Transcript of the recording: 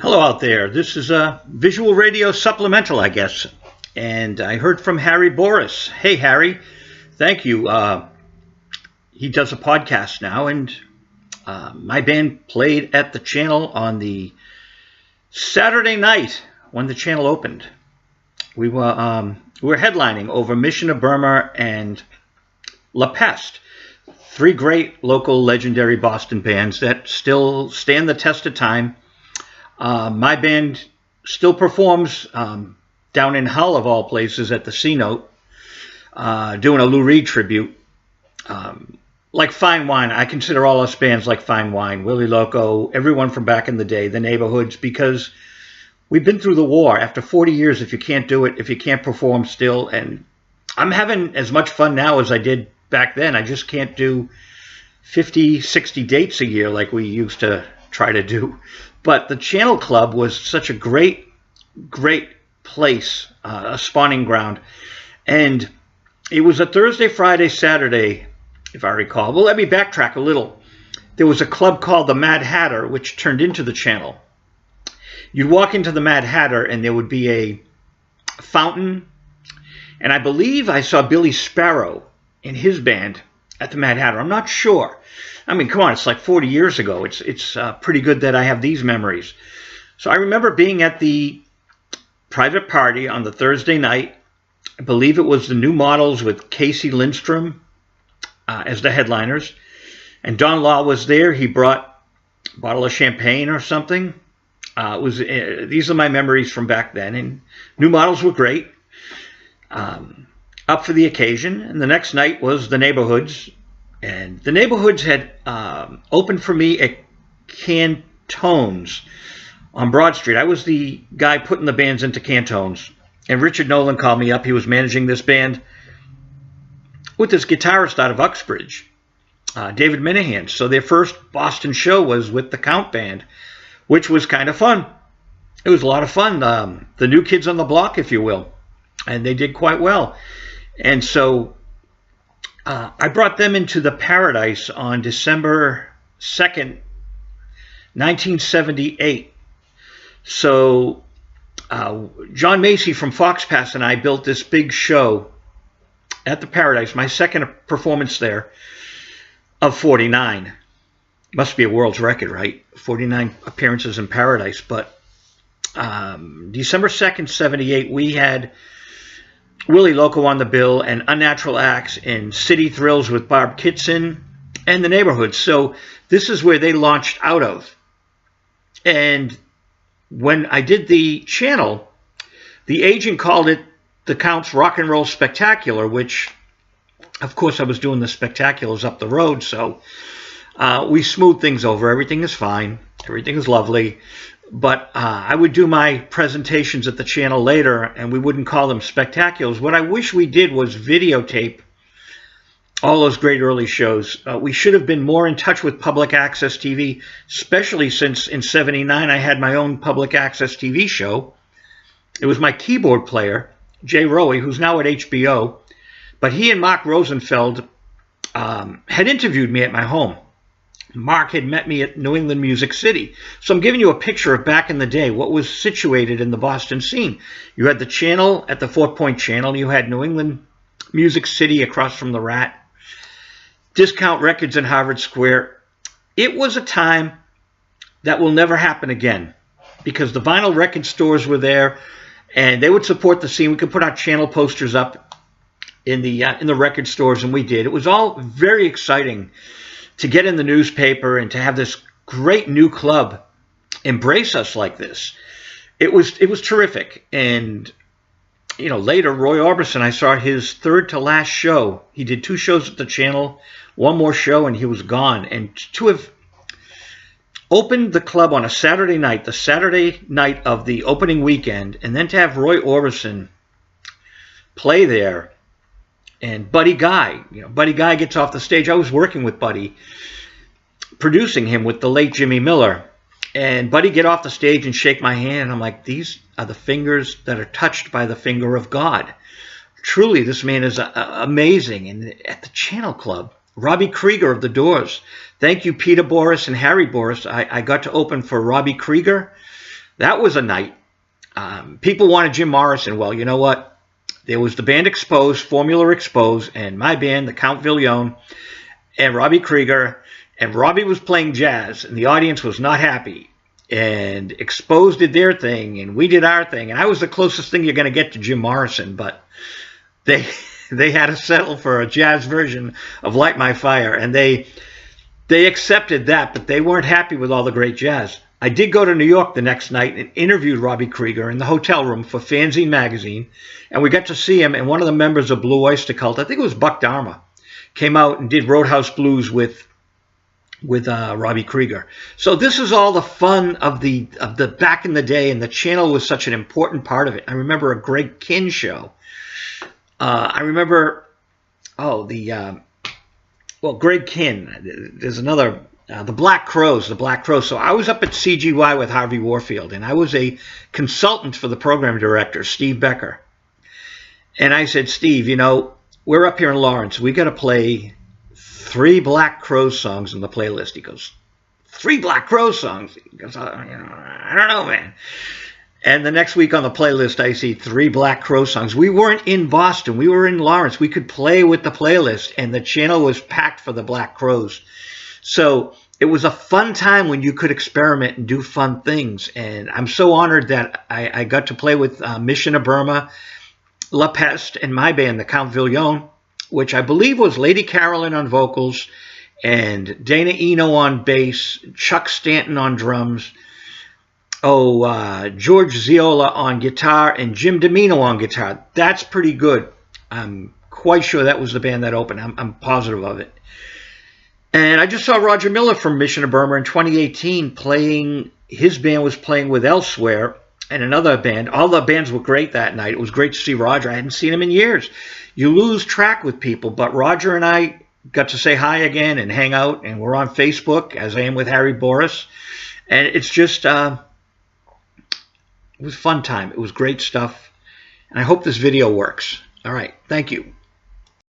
Hello out there. This is a visual radio supplemental, I guess. And I heard from Harry Boris. Hey, Harry. Thank you. He does a podcast now, and my band played at the channel on the Saturday night when the channel opened. We were headlining over Mission of Burma and La Peste, three great local legendary Boston bands that still stand the test of time. My band still performs down in Hull, of all places, at the C-Note, doing a Lou Reed tribute. Like fine wine, I consider all us bands like fine wine. Willie Loco, everyone from back in the day, the Neighborhoods, because we've been through the war. After 40 years, if you can't do it, if you can't perform still, and I'm having as much fun now as I did back then. I just can't do 50, 60 dates a year like we used to try to do. But the Channel Club was such a great place, a spawning ground. And it was a Thursday, Friday, Saturday, if I recall. Well, let me backtrack a little. There was a club called the Mad Hatter, which turned into the Channel. You'd walk into the Mad Hatter, and there would be a fountain. And I believe I saw Billy Sparrow and his band at the Mad Hatter. I'm not sure. I mean, come on, it's like 40 years ago. It's pretty good that I have these memories. So I remember being at the private party on the Thursday night. I believe it was the New Models with Casey Lindstrom as the headliners. And Don Law was there. He brought a bottle of champagne or something. These are my memories from back then. And New Models were great, up for the occasion. And the next night was the Neighborhoods. And the Neighborhoods had opened for me at Cantones on Broad Street. I was the guy putting the bands into Cantones. And Richard Nolan called me up. He was managing this band with this guitarist out of Uxbridge, David Minahan. So their first Boston show was with the Count Band, which was kind of fun. It was a lot of fun. The new kids on the block, if you will. And they did quite well. And so I brought them into the Paradise on December 2nd, 1978. So John Macy from Fox Pass and I built this big show at the Paradise, my second performance there, of 49. Must be a world's record, right? 49 appearances in Paradise. But December 2nd, 78, we had Willie Loco on the bill, and Unnatural Acts, and City Thrills with Barb Kitson, and the Neighborhoods. So this is where they launched out of. And when I did the channel, the agent called it the Count's Rock and Roll Spectacular, which, of course, I was doing the spectaculars up the road, so we smoothed things over. Everything is fine. Everything is lovely. But I would do my presentations at the channel later, and we wouldn't call them spectaculars. What I wish we did was videotape all those great early shows. We should have been more in touch with public access TV, especially since in '79 I had my own public access TV show. It was my keyboard player, Jay Rowe, who's now at HBO, but he and Mark Rosenfeld had interviewed me at my home. Mark had met me at New England Music City. So I'm giving you a picture of back in the day, what was situated in the Boston scene. You had the channel at the Fort Point Channel. You had New England Music City across from the Rat. Discount Records in Harvard Square. It was a time that will never happen again, because the vinyl record stores were there, and they would support the scene. We could put our channel posters up in the record stores, and we did. It was all very exciting to get in the newspaper and to have this great new club embrace us like this. It was terrific. And you know, later Roy Orbison, I saw his third to last show. He did 2 shows at the channel, one more show, and he was gone. And to have opened the club on a Saturday night, the Saturday night of the opening weekend, and then to have Roy Orbison play there. And Buddy Guy, Buddy Guy gets off the stage. I was working with Buddy, producing him with the late Jimmy Miller. And Buddy get off the stage and shake my hand. And I'm like, these are the fingers that are touched by the finger of God. Truly, this man is amazing. And at the Channel Club, Robbie Krieger of The Doors. Thank you, Peter Boris and Harry Boris. I got to open for Robbie Krieger That was a night. People wanted Jim Morrison. Well, you know what? There was the band Exposed, Formula Exposed, and my band, the Count Viglione, and Robbie Krieger. And Robbie was playing jazz, and the audience was not happy. And Exposed did their thing, and we did our thing. And I was the closest thing you're going to get to Jim Morrison, but they had to settle for a jazz version of Light My Fire, and they accepted that, but they weren't happy with all the great jazz. I did go to New York the next night and interviewed Robbie Krieger in the hotel room for Fanzine magazine, and we got to see him, and one of the members of Blue Oyster Cult, I think it was Buck Dharma, came out and did Roadhouse Blues with Robbie Krieger. So this is all the fun of the back in the day, and the channel was such an important part of it. I remember a Greg Kinn show. I remember, Greg Kinn. There's another, the Black Crowes. So I was up at CGY with Harvey Warfield, and I was a consultant for the program director, Steve Becker. And I said, Steve, you know, we're up here in Lawrence. We got to play 3 Black Crowes songs in the playlist. He goes, 3 Black Crowes songs? He goes, I don't know, man. And the next week on the playlist, I see 3 Black Crow songs. We weren't in Boston. We were in Lawrence. We could play with the playlist, and the channel was packed for the Black Crows. So it was a fun time when you could experiment and do fun things. And I'm so honored that I got to play with Mission of Burma, La Peste, and my band, the Count Viglione, which I believe was Lady Carolyn on vocals, and Dana Eno on bass, Chuck Stanton on drums, George Ziola on guitar, and Jim Domino on guitar. That's pretty good. I'm quite sure that was the band that opened. I'm positive of it. And I just saw Roger Miller from Mission of Burma in 2018 playing. His band was playing with Elsewhere and another band. All the bands were great that night. It was great to see Roger. I hadn't seen him in years. You lose track with people, but Roger and I got to say hi again and hang out, and we're on Facebook, as I am with Harry Boris. And it's just... it was a fun time. It was great stuff. And I hope this video works. All right. Thank you.